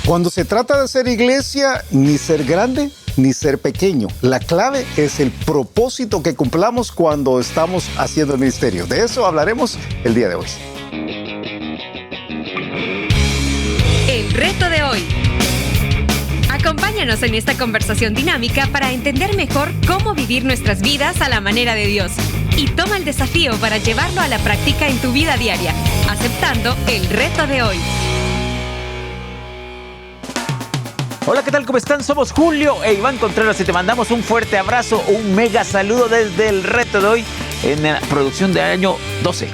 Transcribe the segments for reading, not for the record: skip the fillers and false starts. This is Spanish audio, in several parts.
Cuando se trata de ser iglesia, ni ser grande ni ser pequeño. La clave es el propósito que cumplamos cuando estamos haciendo el ministerio. De eso hablaremos el día de hoy. El reto de hoy. Acompáñanos en esta conversación dinámica para entender mejor cómo vivir nuestras vidas a la manera de Dios. Y toma el desafío para llevarlo a la práctica en tu vida diaria, aceptando el reto de hoy. Hola, ¿qué tal? ¿Cómo están? Somos Julio e Iván Contreras y te mandamos un fuerte abrazo, un mega saludo desde el reto de hoy en la producción de año 12.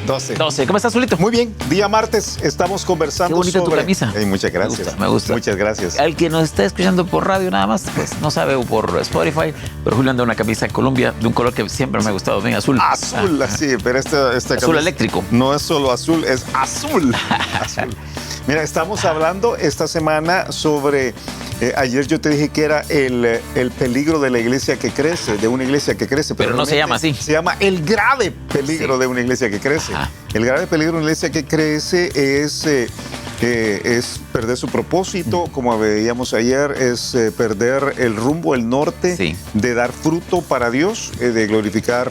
¿Cómo estás, Zulito? Muy bien, día martes estamos conversando. Qué bonita sobre... tu camisa. Muchas gracias. Me gusta. Muchas gracias. Al que nos está escuchando por radio nada más, pues no sabe, o por Spotify, pero Julio anda una camisa de Colombia de un color que siempre me ha gustado, bien azul. Azul, sí, pero esta azul camisa eléctrico. No es solo azul, es azul. Azul. Mira, estamos hablando esta semana sobre... ayer yo te dije que era el peligro de la iglesia que crece, de una iglesia que crece. Pero no se llama así. Se llama el grave peligro de una iglesia que crece. Ajá. El grave peligro de una iglesia que crece es perder su propósito, como veíamos ayer, es perder el rumbo, el norte, de dar fruto para Dios, de glorificar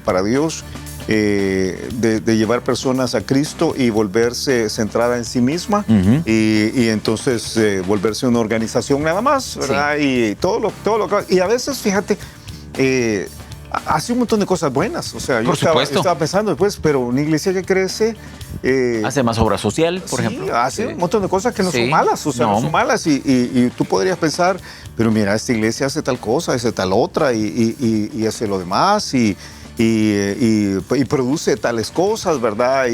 para Dios. De llevar personas a Cristo y volverse centrada en sí misma, y entonces volverse una organización nada más, ¿verdad? Sí. Y todo lo que... Y a veces, fíjate, hace un montón de cosas buenas. O sea, yo estaba pensando después, pero una iglesia que crece... hace más obra social, por ejemplo. Hace un montón de cosas que no son malas, o sea, no son malas. Y tú podrías pensar, pero mira, esta iglesia hace tal cosa, hace tal otra, y hace lo demás, y produce tales cosas, ¿verdad?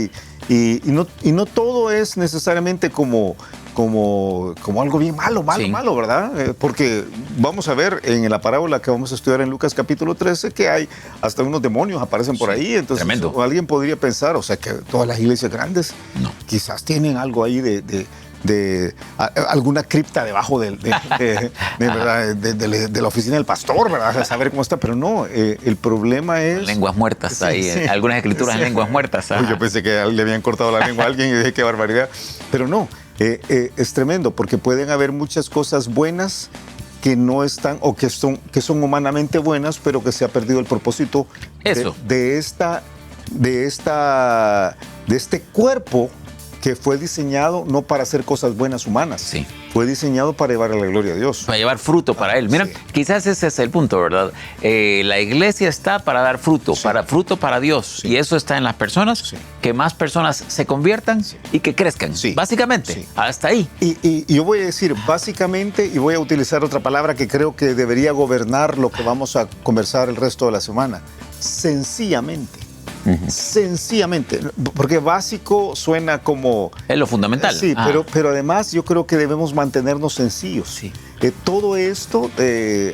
Y no todo es necesariamente como algo bien malo, ¿verdad? Porque vamos a ver en la parábola que vamos a estudiar en Lucas capítulo 13 que hay hasta unos demonios aparecen por ahí. Entonces, tremendo. Alguien podría pensar, o sea, que todas las iglesias grandes quizás tienen algo ahí de alguna cripta debajo de la oficina del pastor, ¿verdad? A saber cómo está, pero no, el problema es... Lenguas muertas ahí, algunas escrituras en lenguas muertas. Yo pensé que le habían cortado la lengua a alguien y dije, qué barbaridad, pero no, es tremendo, porque pueden haber muchas cosas buenas que no están, o que son humanamente buenas, pero que se ha perdido el propósito de este cuerpo que fue diseñado no para hacer cosas buenas humanas, fue diseñado para llevar a la gloria a Dios. Para llevar fruto para Él. Mira, quizás ese es el punto, ¿verdad? La iglesia está para dar fruto, fruto para Dios. Y eso está en las personas, que más personas se conviertan y que crezcan. Básicamente, hasta ahí. Y yo voy a decir básicamente, y voy a utilizar otra palabra que creo que debería gobernar lo que vamos a conversar el resto de la semana. Sencillamente. Sencillamente, porque básico suena como... Es lo fundamental. Sí, pero además yo creo que debemos mantenernos sencillos. Todo esto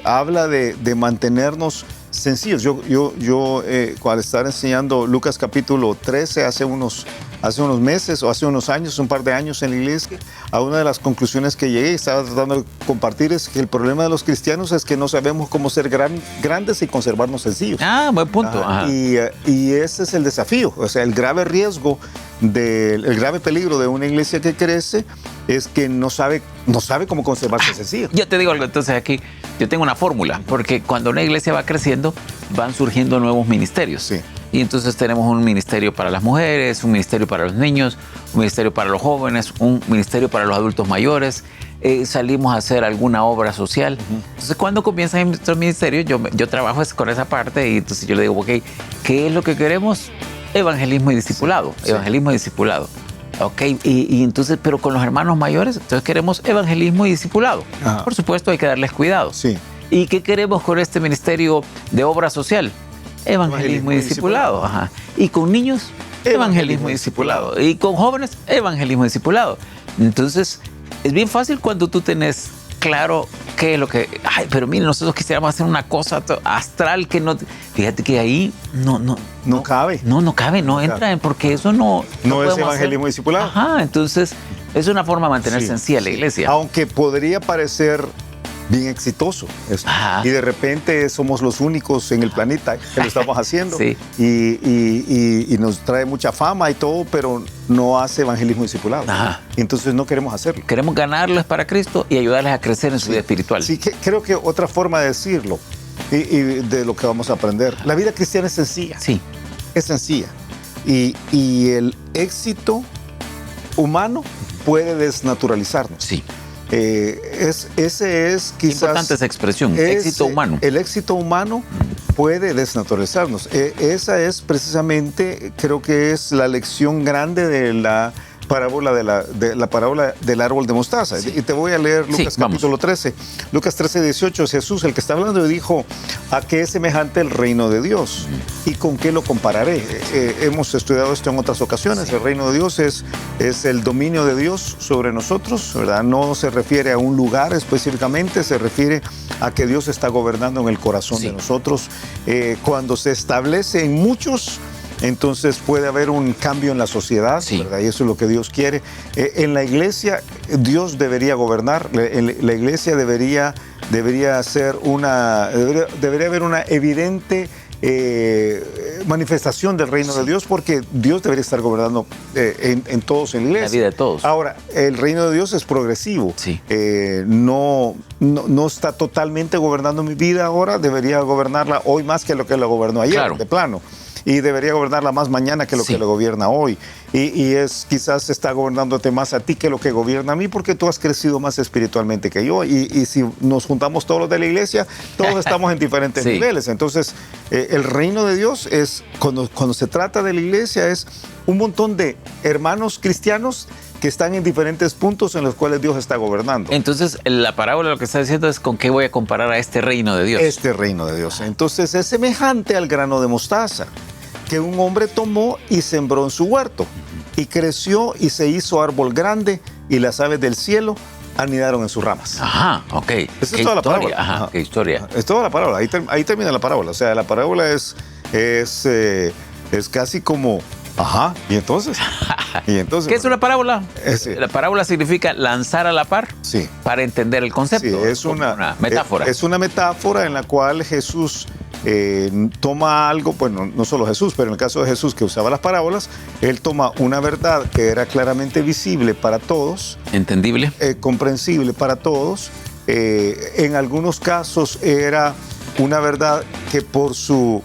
habla de mantenernos sencillos. Yo al estar enseñando Lucas capítulo 13 hace unos meses o hace unos años, un par de años en la iglesia, a una de las conclusiones que llegué y estaba tratando de compartir es que el problema de los cristianos es que no sabemos cómo ser grandes y conservarnos sencillos. Buen punto. Y ese es el desafío, o sea, el grave riesgo, el grave peligro de una iglesia que crece es que no sabe cómo conservarse sencillo. Yo te digo algo, entonces aquí yo tengo una fórmula, porque cuando una iglesia va creciendo, van surgiendo nuevos ministerios. Y entonces tenemos un ministerio para las mujeres, un ministerio para los niños, un ministerio para los jóvenes, un ministerio para los adultos mayores. Salimos a hacer alguna obra social. Entonces, cuando comienza nuestro ministerio, yo trabajo con esa parte y entonces yo le digo, ok, ¿qué es lo que queremos? Evangelismo y discipulado. Evangelismo y discipulado. Ok, y entonces, pero con los hermanos mayores, entonces queremos evangelismo y discipulado. Por supuesto, hay que darles cuidado. ¿Y qué queremos con este ministerio de obra social? Evangelismo y discipulado. Y con niños, evangelismo y discipulado. Y con jóvenes, evangelismo y discipulado. Entonces, es bien fácil cuando tú tenés claro qué es lo que... pero mire, nosotros quisiéramos hacer una cosa astral que no... Fíjate que ahí no cabe. No cabe, no entra, porque eso no es evangelismo y discipulado. Entonces, es una forma de mantener sencilla la iglesia. Aunque podría parecer bien exitoso. Y de repente somos los únicos en el planeta que lo estamos haciendo. Sí. Y nos trae mucha fama y todo, pero no hace evangelismo discipulado. Entonces no queremos hacerlo. Queremos ganarles para Cristo y ayudarles a crecer en su vida espiritual. Sí, creo que otra forma de decirlo y de lo que vamos a aprender. La vida cristiana es sencilla. Sí. Es sencilla. Y el éxito humano puede desnaturalizarnos. Sí. Ese es quizás... Importante esa expresión, éxito humano. El éxito humano puede desnaturalizarnos. Esa es precisamente, creo que es la lección grande de la parábola del árbol de mostaza. Sí. Y te voy a leer Lucas capítulo 13. Lucas 13, 18, es Jesús el que está hablando y dijo, ¿a qué es semejante el reino de Dios? ¿Y con qué lo compararé? Hemos estudiado esto en otras ocasiones. Sí. El reino de Dios es el dominio de Dios sobre nosotros, ¿verdad? No se refiere a un lugar específicamente, se refiere a que Dios está gobernando en el corazón de nosotros. Cuando se establece en muchos, entonces puede haber un cambio en la sociedad, ¿verdad? Y eso es lo que Dios quiere. En la iglesia, Dios debería gobernar. La iglesia debería haber una evidente manifestación del reino de Dios, porque Dios debería estar gobernando en todos en la iglesia. La vida de todos. Ahora, el reino de Dios es progresivo. Sí. No está totalmente gobernando mi vida ahora, debería gobernarla hoy más que lo que la gobernó ayer, de plano. Y debería gobernarla más mañana que lo que le gobierna hoy. Y quizás está gobernándote más a ti que lo que gobierna a mí, porque tú has crecido más espiritualmente que yo. Y si nos juntamos todos los de la iglesia, todos estamos en diferentes niveles. Entonces, el reino de Dios es, cuando se trata de la iglesia, es un montón de hermanos cristianos que están en diferentes puntos en los cuales Dios está gobernando. Entonces, la parábola lo que está diciendo es con qué voy a comparar a este reino de Dios. Este reino de Dios. Entonces, es semejante al grano de mostaza que un hombre tomó y sembró en su huerto, y creció y se hizo árbol grande, y las aves del cielo anidaron en sus ramas. Ajá, ok. Esa es toda la parábola. Ajá, qué historia. Es toda la parábola. Ahí termina la parábola. O sea, la parábola es casi como... Ajá, ¿y entonces? ¿Qué es una parábola? La parábola significa lanzar a la par para entender el concepto. Sí, es una metáfora. Es una metáfora en la cual Jesús toma algo, bueno, no solo Jesús, pero en el caso de Jesús que usaba las parábolas, él toma una verdad que era claramente visible para todos. Entendible. Comprensible para todos. En algunos casos era una verdad que por su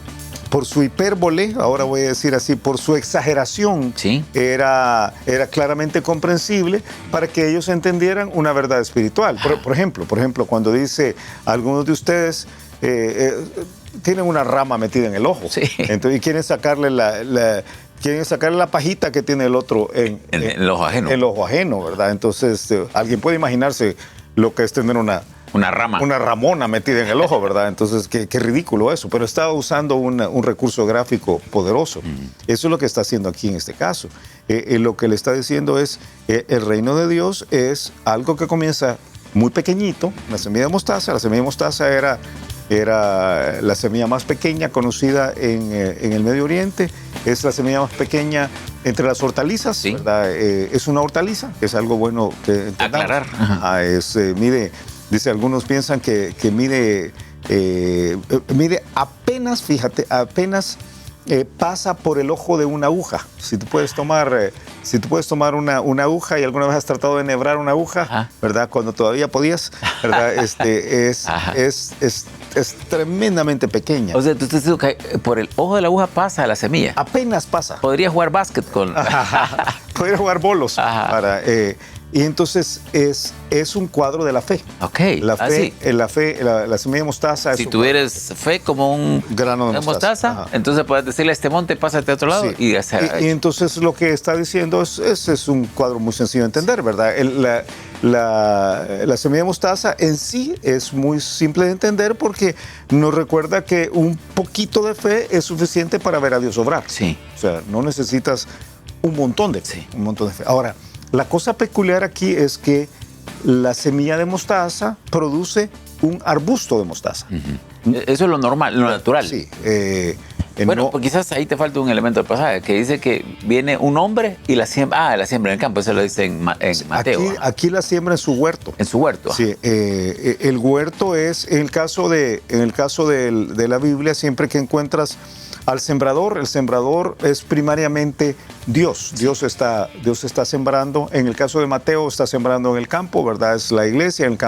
hipérbole, ahora voy a decir así, por su exageración, era claramente comprensible para que ellos entendieran una verdad espiritual. Por ejemplo, cuando dice, algunos de ustedes tienen una rama metida en el ojo, entonces, y quieren sacarle la pajita que tiene el otro en el ojo ajeno. El ojo ajeno, ¿verdad? Entonces, alguien puede imaginarse lo que es tener una ramona metida en el ojo, ¿verdad? Entonces, qué ridículo eso. Pero estaba usando un recurso gráfico poderoso. Eso es lo que está haciendo aquí en este caso. Lo que le está diciendo es, el reino de Dios es algo que comienza muy pequeñito. La semilla de mostaza. La semilla de mostaza era la semilla más pequeña conocida en el Medio Oriente. Es la semilla más pequeña entre las hortalizas, ¿verdad? Es una hortaliza, que es algo bueno que entendamos. Aclarar. Mide... Dice, algunos piensan que mide apenas, fíjate, pasa por el ojo de una aguja. Si tú puedes tomar una aguja, y alguna vez has tratado de enhebrar una aguja, ¿verdad? Cuando todavía podías, ¿verdad? Es tremendamente pequeña. O sea, tú estás diciendo que por el ojo de la aguja pasa la semilla. Apenas pasa. Podría jugar básquet con... Podría jugar bolos. Y entonces es un cuadro de la fe. Ok. La semilla de mostaza. Si tuvieras fe como un grano de mostaza, entonces puedes decirle a este monte, pásate a otro lado. Y entonces lo que está diciendo es un cuadro muy sencillo de entender, ¿verdad? La semilla de mostaza en sí es muy simple de entender, porque nos recuerda que un poquito de fe es suficiente para ver a Dios obrar. Sí. O sea, no necesitas un montón de fe. Un montón de fe. Ahora, la cosa peculiar aquí es que la semilla de mostaza produce un arbusto de mostaza. Eso es lo normal, lo natural. Sí. Bueno, pues quizás ahí te falta un elemento del pasaje, que dice que viene un hombre y la siembra en el campo, eso lo dice en Mateo. Aquí la siembra en su huerto. En su huerto. Sí, el huerto es, en el caso de la Biblia, siempre que encuentras al sembrador, el sembrador es primariamente Dios. Sí. Dios está sembrando. En el caso de Mateo está sembrando en el campo, ¿verdad? Es la iglesia. En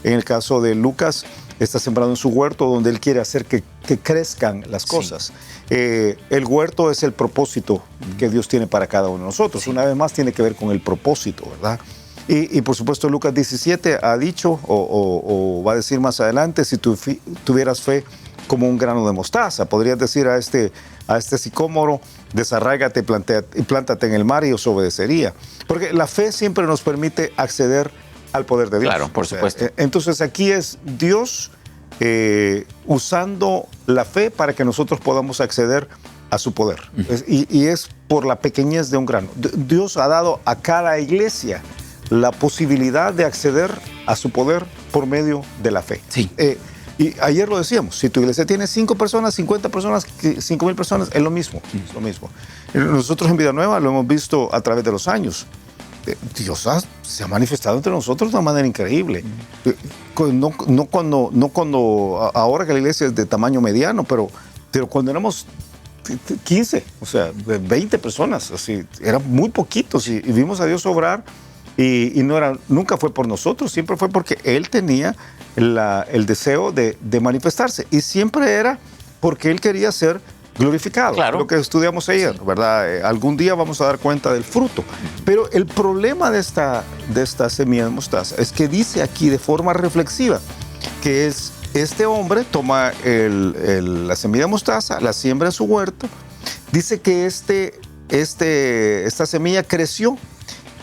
el caso de Lucas está sembrando en su huerto, donde él quiere hacer que crezcan las cosas. Sí. El huerto es el propósito que Dios tiene para cada uno de nosotros. Sí. Una vez más tiene que ver con el propósito, ¿verdad? Y por supuesto Lucas 17 ha dicho, o va a decir más adelante, si tuvieras fe como un grano de mostaza, podrías decir a este sicómoro, desarráigate y plántate en el mar y os obedecería. Porque la fe siempre nos permite acceder al poder de Dios. Claro, por supuesto. Entonces aquí es Dios usando la fe para que nosotros podamos acceder a su poder. Y es por la pequeñez de un grano. Dios ha dado a cada iglesia la posibilidad de acceder a su poder por medio de la fe. Sí. Y ayer lo decíamos, si tu iglesia tiene 5 personas, 50 personas, 5,000 personas, es lo mismo. Es lo mismo. Nosotros en Vida Nueva lo hemos visto a través de los años. Dios se ha manifestado entre nosotros de una manera increíble. No cuando ahora que la iglesia es de tamaño mediano, pero cuando éramos 15, o sea, 20 personas, así, eran muy poquitos y vimos a Dios obrar y nunca fue por nosotros, siempre fue porque Él tenía el deseo de manifestarse y siempre era porque Él quería ser glorificado. Claro. Lo que estudiamos ayer, sí. ¿Verdad? Algún día vamos a dar cuenta del fruto. Pero el problema de esta semilla de mostaza es que dice aquí de forma reflexiva que es este hombre toma la semilla de mostaza, la siembra en su huerto, dice que esta semilla creció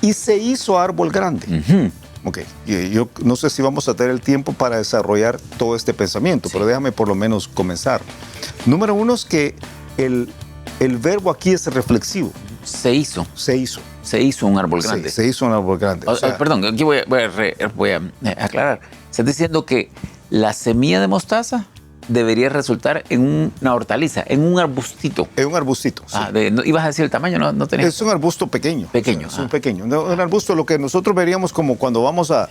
y se hizo árbol grande. Uh-huh. Ok, yo no sé si vamos a tener el tiempo para desarrollar todo este pensamiento, sí. Pero déjame por lo menos comenzar. Número uno es que el verbo aquí es reflexivo. Se hizo. Se hizo. Se hizo un árbol grande. Sí, se hizo un árbol grande. Perdón, aquí voy a aclarar. Estás diciendo que la semilla de mostaza debería resultar en una hortaliza, en un arbustito. En un arbustito, sí. ¿Ibas a decir el tamaño? No tenía. Es un arbusto pequeño. Pequeño. Es un pequeño. Un arbusto, lo que nosotros veríamos como cuando vamos a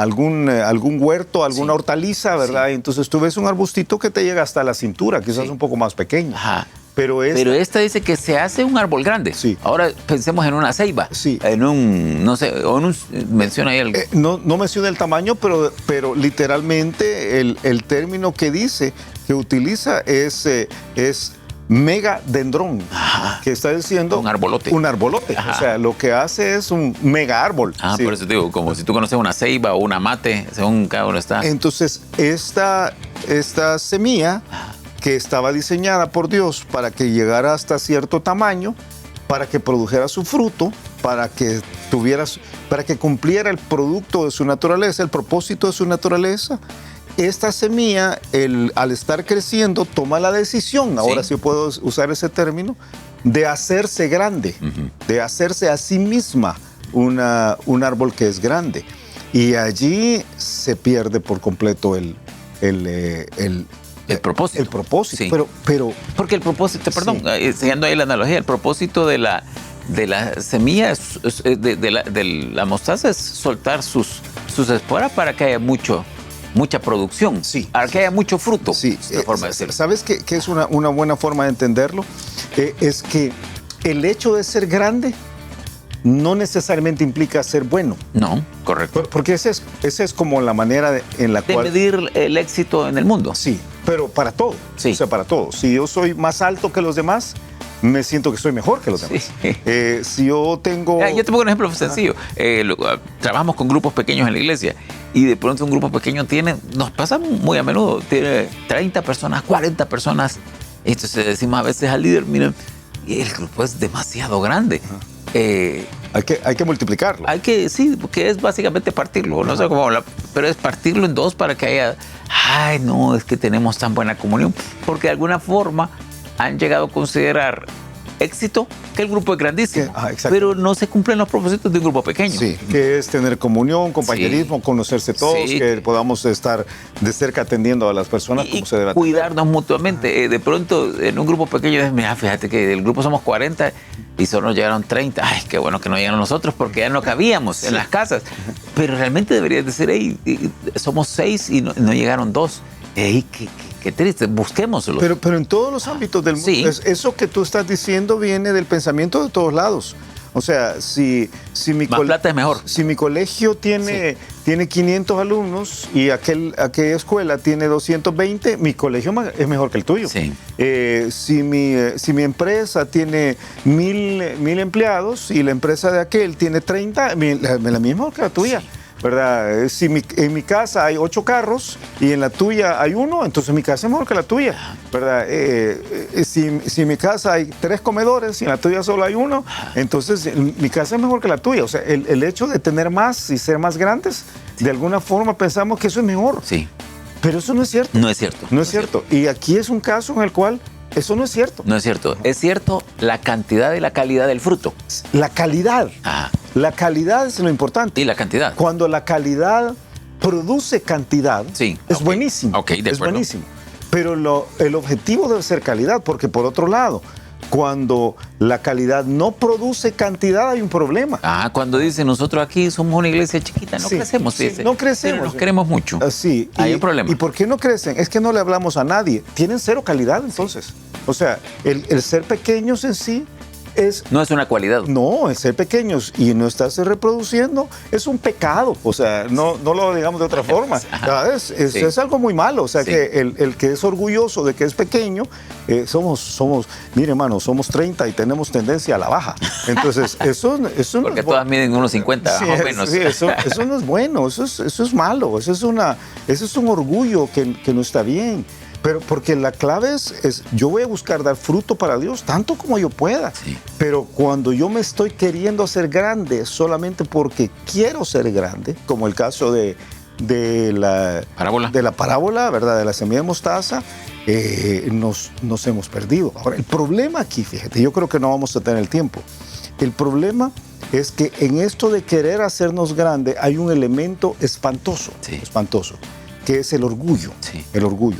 algún huerto, alguna sí. hortaliza, ¿verdad? Sí. Entonces tú ves un arbustito que te llega hasta la cintura, quizás sí. un poco más pequeño. Ajá. Pero esta dice que se hace un árbol grande. Sí. Ahora pensemos en una ceiba. Sí. En un, no sé, menciona ahí algo. No menciona el tamaño, pero literalmente el término que dice, que utiliza es megadendrón, que está diciendo un arbolote. Un arbolote. Ajá. O sea, lo que hace es un mega árbol. Sí. Por eso te digo, como si tú conoces una ceiba o una mate, según cada uno está. Entonces, esta semilla que estaba diseñada por Dios para que llegara hasta cierto tamaño, para que produjera su fruto, para que cumpliera el producto de su naturaleza, el propósito de su naturaleza. Esta semilla, al estar creciendo, toma la decisión, ahora sí puedo usar ese término, de hacerse grande, uh-huh. de hacerse a sí misma un árbol que es grande. Y allí se pierde por completo el propósito. El propósito, sí. pero porque el propósito, perdón, sí. Siguiendo ahí la analogía, el propósito de la semilla, de la mostaza es soltar sus esporas para que haya mucha producción, sí, para que haya mucho fruto. Sí, es una forma de decirlo. ¿Sabes qué es una buena forma de entenderlo? Es que el hecho de ser grande no necesariamente implica ser bueno. No, correcto. Porque esa es como la manera en la cual... De medir el éxito en el mundo. Sí, pero para todo. Sí. O sea, para todo. Si yo soy más alto que los demás, me siento que soy mejor que los demás. Sí. Si yo tengo... Yo te pongo un ejemplo sencillo. Trabajamos con grupos pequeños en la iglesia y de pronto un grupo pequeño nos pasa muy a menudo, tiene 30 personas, 40 personas. Entonces decimos a veces al líder, miren, el grupo es demasiado grande. Hay que multiplicarlo. Sí, porque es básicamente partirlo, no sé cómo hablar, pero es partirlo en dos para que haya, no, es que tenemos tan buena comunión, porque de alguna forma han llegado a considerar éxito que el grupo es grandísimo. Pero no se cumplen los propósitos de un grupo pequeño. Sí, que es tener comunión, compañerismo, conocerse todos, que podamos estar de cerca atendiendo a las personas como se debe. Cuidarnos mutuamente. De pronto, en un grupo pequeño, mira, fíjate que del grupo somos 40 y solo nos llegaron 30. Ay, qué bueno que no llegaron nosotros porque ya no cabíamos en las casas. Pero realmente debería de ser, somos 6 y no llegaron 2. Qué triste, busquémoslo. Pero en todos los ámbitos del mundo, eso que tú estás diciendo viene del pensamiento de todos lados. O sea, si más plata es mejor. Si mi colegio tiene 500 alumnos y aquella escuela tiene 220, mi colegio es mejor que el tuyo. Sí. Si mi empresa tiene 1000 empleados y la empresa de aquel tiene 30, la misma que la tuya. Sí. ¿Verdad? Si en mi casa hay 8 carros y en la tuya hay 1, entonces mi casa es mejor que la tuya, ¿verdad? Si en mi casa hay 3 comedores y en la tuya solo hay 1, entonces mi casa es mejor que la tuya. O sea, el hecho de tener más y ser más grandes, de alguna forma pensamos que eso es mejor. Sí. Pero eso no es cierto. No es cierto. No es cierto. Y aquí es un caso en el cual eso no es cierto. No es cierto. Es cierto la cantidad y la calidad del fruto. La calidad. La calidad es lo importante. Y la cantidad. Cuando la calidad produce cantidad, es buenísimo. Es buenísimo. Pero el objetivo debe ser calidad, porque por otro lado, cuando la calidad no produce cantidad, hay un problema. Cuando dicen nosotros aquí somos una iglesia chiquita, no crecemos. No crecemos. Pero nos queremos mucho. Sí. Hay un problema. ¿Y por qué no crecen? Es que no le hablamos a nadie. Tienen 0 calidad, entonces. O sea, el ser pequeños en sí no es una cualidad. No, el ser pequeños y no estarse reproduciendo es un pecado. O sea, no lo digamos de otra forma. Es algo muy malo. O sea, que el que es orgulloso de que es pequeño, mire, hermano, somos 30 y tenemos tendencia a la baja. Entonces, eso no es porque todas miden unos 50 más o menos. Sí, eso no es bueno, eso es malo. Eso es un orgullo que no está bien. Pero porque la clave es yo voy a buscar dar fruto para Dios tanto como yo pueda. Sí. Pero cuando yo me estoy queriendo hacer grande solamente porque quiero ser grande, como el caso de la parábola, ¿verdad? De la semilla de mostaza, nos hemos perdido. Ahora, el problema aquí, fíjate, yo creo que no vamos a tener el tiempo. El problema es que en esto de querer hacernos grande hay un elemento espantoso, que es el orgullo. Sí. El orgullo.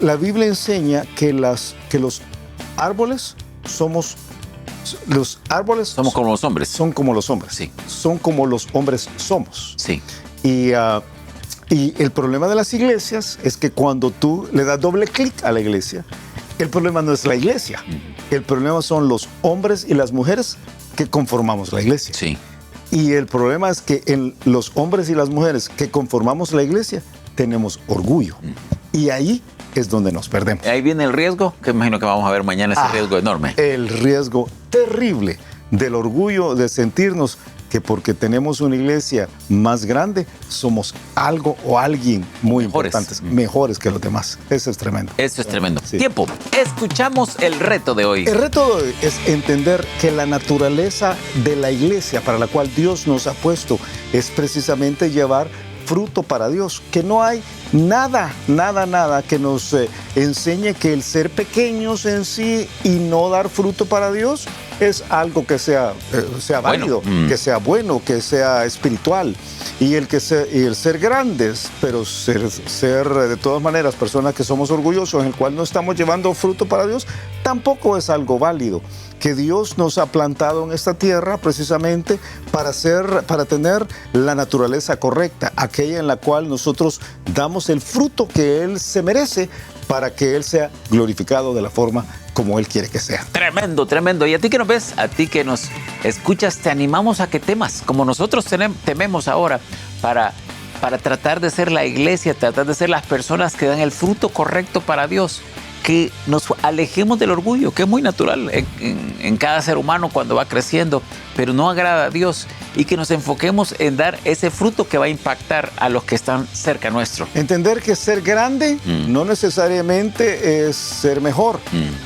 La Biblia enseña que los árboles somos como los hombres. Son como los hombres. Sí. Son como los hombres somos. Sí. Y el problema de las iglesias es que cuando tú le das doble clic a la iglesia, el problema no es la iglesia. El problema son los hombres y las mujeres que conformamos la iglesia. Sí. Y el problema es que en los hombres y las mujeres que conformamos la iglesia tenemos orgullo. Y ahí es donde nos perdemos. Ahí viene el riesgo, que imagino que vamos a ver mañana, ese riesgo enorme. El riesgo terrible del orgullo de sentirnos que porque tenemos una iglesia más grande, somos algo o alguien muy importantes, mejores que los demás. Eso es tremendo. Eso es tremendo. Sí. Tiempo. Escuchamos el reto de hoy. El reto de hoy es entender que la naturaleza de la iglesia para la cual Dios nos ha puesto es precisamente llevar fruto para Dios, que no hay nada que nos enseñe que el ser pequeños en sí y no dar fruto para Dios es algo que sea válido, que sea bueno, que sea espiritual. Y el ser grandes, pero ser de todas maneras personas que somos orgullosos, en el cual no estamos llevando fruto para Dios, tampoco es algo válido. Que Dios nos ha plantado en esta tierra precisamente para tener la naturaleza correcta, aquella en la cual nosotros damos el fruto que Él se merece para que Él sea glorificado de la forma como Él quiere que sea. Tremendo, tremendo. Y a ti que nos ves, a ti que nos escuchas, te animamos a que temas, como nosotros tememos ahora, para tratar de ser la iglesia, tratar de ser las personas que dan el fruto correcto para Dios. Que nos alejemos del orgullo, que es muy natural en cada ser humano cuando va creciendo, pero no agrada a Dios, y que nos enfoquemos en dar ese fruto que va a impactar a los que están cerca nuestro. Entender que ser grande no necesariamente es ser mejor,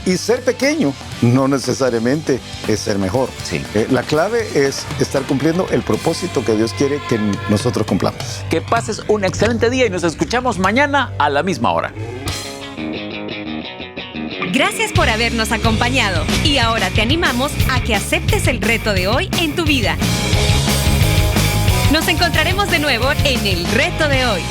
y ser pequeño no necesariamente es ser mejor. Sí. La clave es estar cumpliendo el propósito que Dios quiere que nosotros cumplamos. Que pases un excelente día y nos escuchamos mañana a la misma hora. Gracias por habernos acompañado y ahora te animamos a que aceptes el reto de hoy en tu vida. Nos encontraremos de nuevo en el reto de hoy.